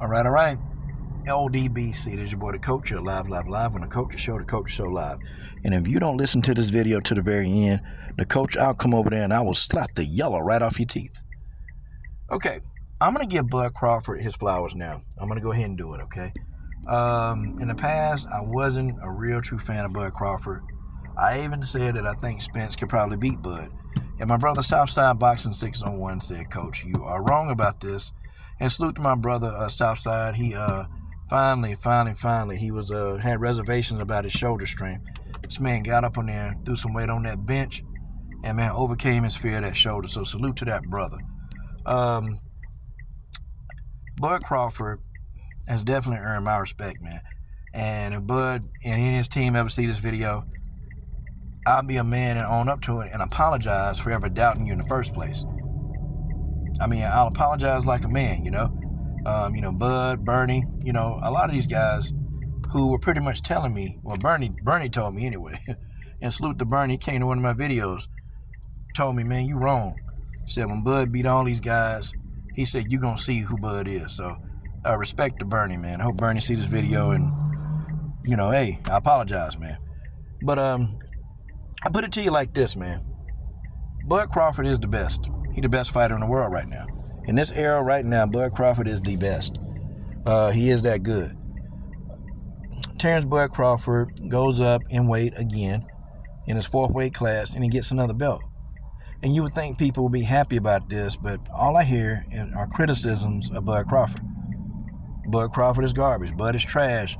All right. LDBC, this is your boy, the Coach, you're live on the Coach Show, live. And if you don't listen to this video to the very end, the Coach, I'll come over there and I will slap the yellow right off your teeth. Okay, I'm going to give Bud Crawford his flowers now. I'm going to go ahead and do it, okay? In the past, I wasn't a real true fan of Bud Crawford. I even said that I think Spence could probably beat Bud. And my brother Southside Boxing 601 said, Coach, you are wrong about this. And salute to my brother Southside. He finally, he was had reservations about his shoulder strength. This man got up on there, threw some weight on that bench, and man overcame his fear of that shoulder. So salute to that brother. Bud Crawford has definitely earned my respect, man. And if Bud and he and his team ever see this video, I'll be a man and own up to it and apologize for ever doubting you in the first place. I mean, I'll apologize like a man, Bud, Bernie, a lot of these guys who were pretty much telling me, well, Bernie told me anyway, and salute to Bernie, he came to one of my videos, told me, man, you wrong. He said, when Bud beat all these guys, he said, you're going to see who Bud is. So, respect to Bernie, man. I hope Bernie see this video and, hey, I apologize, man. But, I put it to you like this, man. Bud Crawford is the best. He's the best fighter in the world right now. In this era right now, Bud Crawford is the best. He is that good. Terence Bud Crawford goes up in weight again in his 4th weight class, and he gets another belt. And you would think people would be happy about this, but all I hear are criticisms of Bud Crawford. Bud Crawford is garbage. Bud is trash.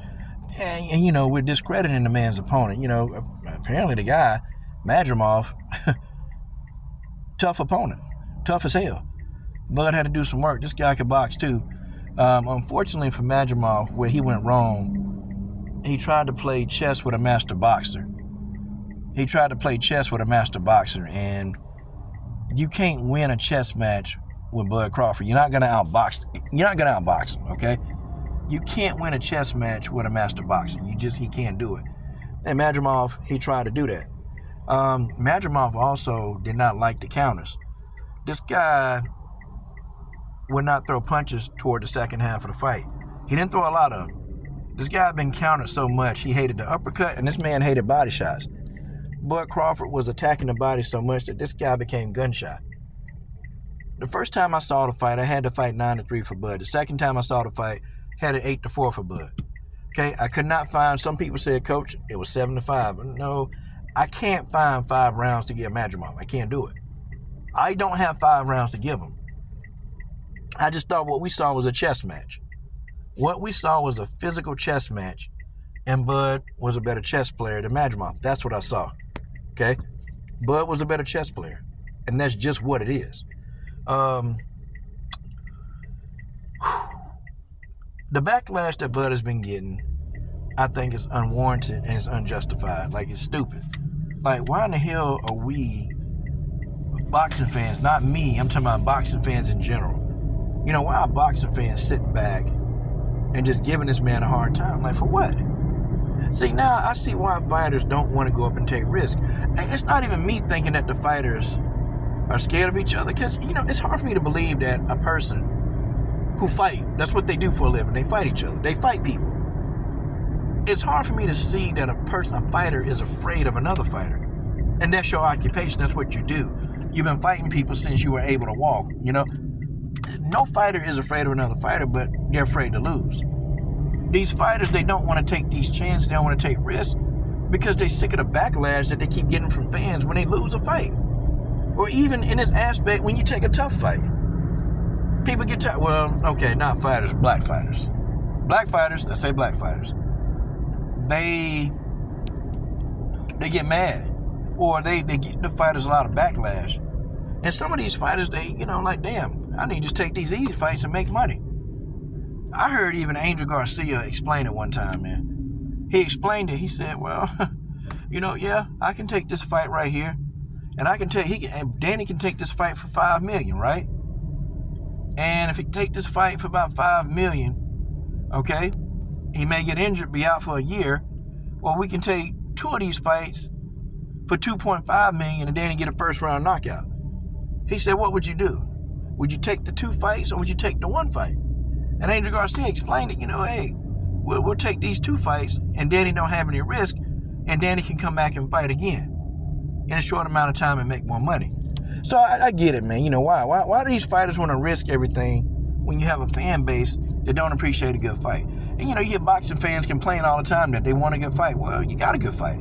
And we're discrediting the man's opponent. Apparently the guy, Madrimov, tough opponent. Tough as hell. Bud had to do some work. This guy could box too. Unfortunately for Madrimov, where he went wrong, he tried to play chess with a master boxer. And you can't win a chess match with Bud Crawford. You're not gonna outbox him, okay? You can't win a chess match with a master boxer. He can't do it. And Madrimov, he tried to do that. Madrimov also did not like the counters. This guy would not throw punches toward the second half of the fight. He didn't throw a lot of them. This guy had been countered so much, he hated the uppercut, and this man hated body shots. Bud Crawford was attacking the body so much that this guy became gunshot. The first time I saw the fight, I had to fight 9-3 for Bud. The second time I saw the fight, had it 8-4 for Bud. Okay, I could not find, some people said, Coach, it was 7-5. No, I can't find 5 rounds to give Madrimov. I can't do it. I don't have 5 rounds to give him. I just thought what we saw was a chess match. What we saw was a physical chess match, and Bud was a better chess player than Madrimov. That's what I saw. Okay? Bud was a better chess player, and that's just what it is. The backlash that Bud has been getting, I think, is unwarranted and it's unjustified. Like, it's stupid. Like, why in the hell are we boxing fans, not me, I'm talking about boxing fans in general, why are boxing fans sitting back and just giving this man a hard time? Like, for what? See, now I see why fighters don't want to go up and take risks. And it's not even me thinking that the fighters are scared of each other, because, it's hard for me to believe that a person who fight, that's what they do for a living, they fight each other, they fight people. It's hard for me to see that a fighter is afraid of another fighter. And that's your occupation, that's what you do. You've been fighting people since you were able to walk, No fighter is afraid of another fighter, but they're afraid to lose. These fighters, they don't want to take these chances, they don't want to take risks, because they're sick of the backlash that they keep getting from fans when they lose a fight. Or even in this aspect, when you take a tough fight. People get tired. Well, okay, not fighters, black fighters. Black fighters, I say black fighters. They get mad, or they get the fighters a lot of backlash. And some of these fighters, they, like, damn, I need to just take these easy fights and make money. I heard even Angel Garcia explain it one time, man. He explained it. He said, well, yeah, I can take this fight right here, and Danny can take this fight for $5 million, right? And if he take this fight for about $5 million, okay, he may get injured, be out for a year, or we can take 2 of these fights for $2.5 million and Danny get a first round knockout. He said, what would you do? Would you take the 2 fights or would you take the 1 fight? And Angel Garcia explained it, hey, we'll take these 2 fights and Danny don't have any risk and Danny can come back and fight again in a short amount of time and make more money. So I get it, man. Why do these fighters want to risk everything when you have a fan base that don't appreciate a good fight? And, you hear boxing fans complain all the time that they want a good fight. Well, you got a good fight.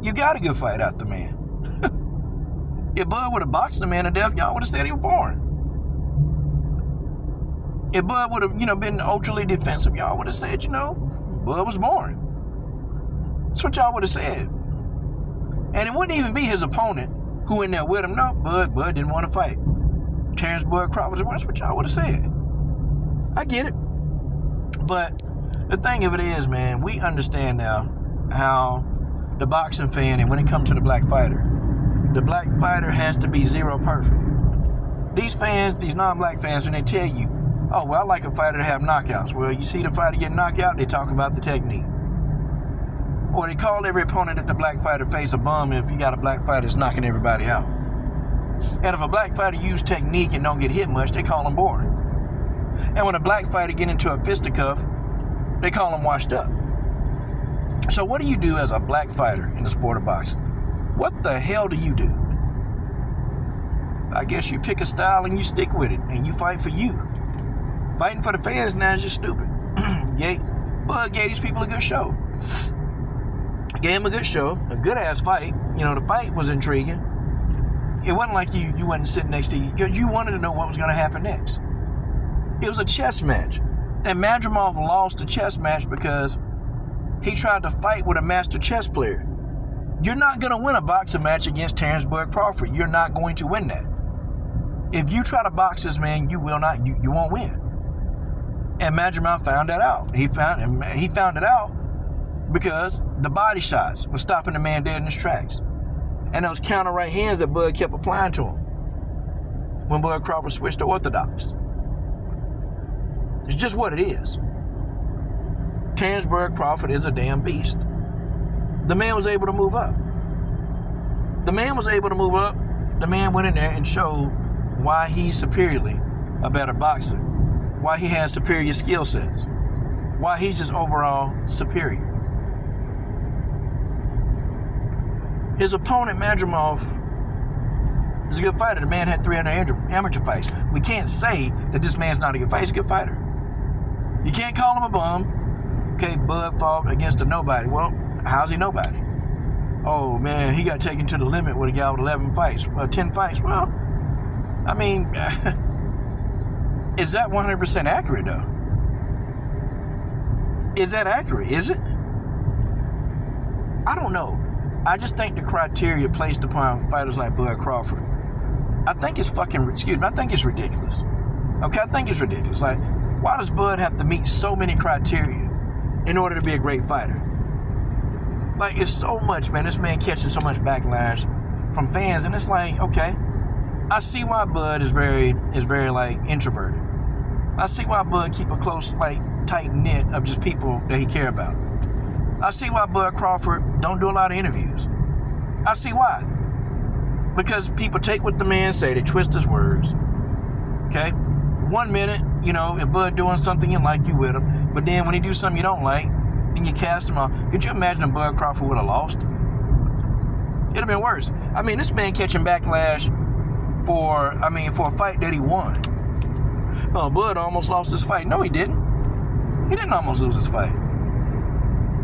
You got a good fight out the man. If Bud would have boxed the man to death, y'all would have said he was boring. If Bud would have, been ultra defensive, y'all would have said, Bud was boring. That's what y'all would have said. And it wouldn't even be his opponent who in there with him. No, Bud didn't want to fight. Terence Bud Crawford, that's what y'all would have said. I get it. But the thing of it is, man, we understand now how the boxing fan, and when it comes to the black fighter has to be zero perfect. These fans, these non-black fans, when they tell you, oh, well, I like a fighter to have knockouts. Well, you see the fighter get knocked out, they talk about the technique. Or they call every opponent that the black fighter face a bum if you got a black fighter that's knocking everybody out. And if a black fighter use technique and don't get hit much, they call him boring. And when a black fighter get into a fisticuff, they call him washed up. So what do you do as a black fighter in the sport of boxing? What the hell do you do? I guess you pick a style and you stick with it and you fight for you. Fighting for the fans now is just stupid. Bud gave these people a good show. Gave him a good show, a good ass fight. The fight was intriguing. It wasn't like you wasn't sitting next to you because you wanted to know what was going to happen next. It was a chess match. And Madrimov lost the chess match because he tried to fight with a master chess player. You're not going to win a boxing match against Terence Bud Crawford. You're not going to win that. If you try to box this man, you will not. You won't win. And Madrimov found that out. He found it out because the body shots were stopping the man dead in his tracks. And those counter right hands that Bud kept applying to him when Bud Crawford switched to orthodox. It's just what it is. Terence Bud Crawford is a damn beast. The man was able to move up. The man went in there and showed why he's superiorly a better boxer, why he has superior skill sets, why he's just overall superior. His opponent, Madrimov, is a good fighter. The man had 300 amateur fights. We can't say that this man's not a good fighter. He's a good fighter. You can't call him a bum. Okay, Bud fought against a nobody. Well, how's he nobody? Oh, man, he got taken to the limit with a guy with 10 fights. Well, I mean, is that 100% accurate, though? Is that accurate? Is it? I don't know. I just think the criteria placed upon fighters like Bud Crawford, I think it's ridiculous. Okay, I think it's ridiculous. Like, why does Bud have to meet so many criteria in order to be a great fighter? Like, it's so much, man. This man catching so much backlash from fans, and it's like, okay, I see why Bud is very like introverted. I see why Bud keep a close, like, tight knit of just people that he care about. I see why Bud Crawford don't do a lot of interviews. I see why. Because people take what the man say, they twist his words. Okay? 1 minute, if Bud doing something you like, you with him. But then when he do something you don't like, then you cast him off. Could you imagine if Bud Crawford would have lost? It'd have been worse. I mean, this man catching backlash for a fight that he won. Oh, Bud almost lost his fight. No, he didn't. He didn't almost lose his fight.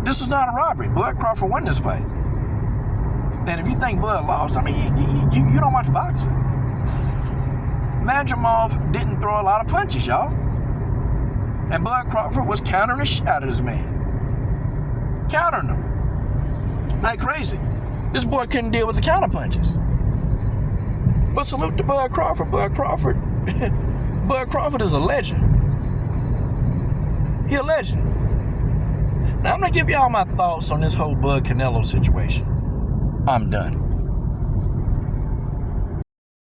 This was not a robbery. Bud Crawford won this fight. And if you think Bud lost, I mean, you don't watch boxing. Madrimov didn't throw a lot of punches, y'all. And Bud Crawford was countering the shit out of this man. Countering him. Like crazy. This boy couldn't deal with the counter punches. But salute to Bud Crawford. Bud Crawford is a legend. He a legend. Now, I'm going to give y'all my thoughts on this whole Bud Canelo situation. I'm done.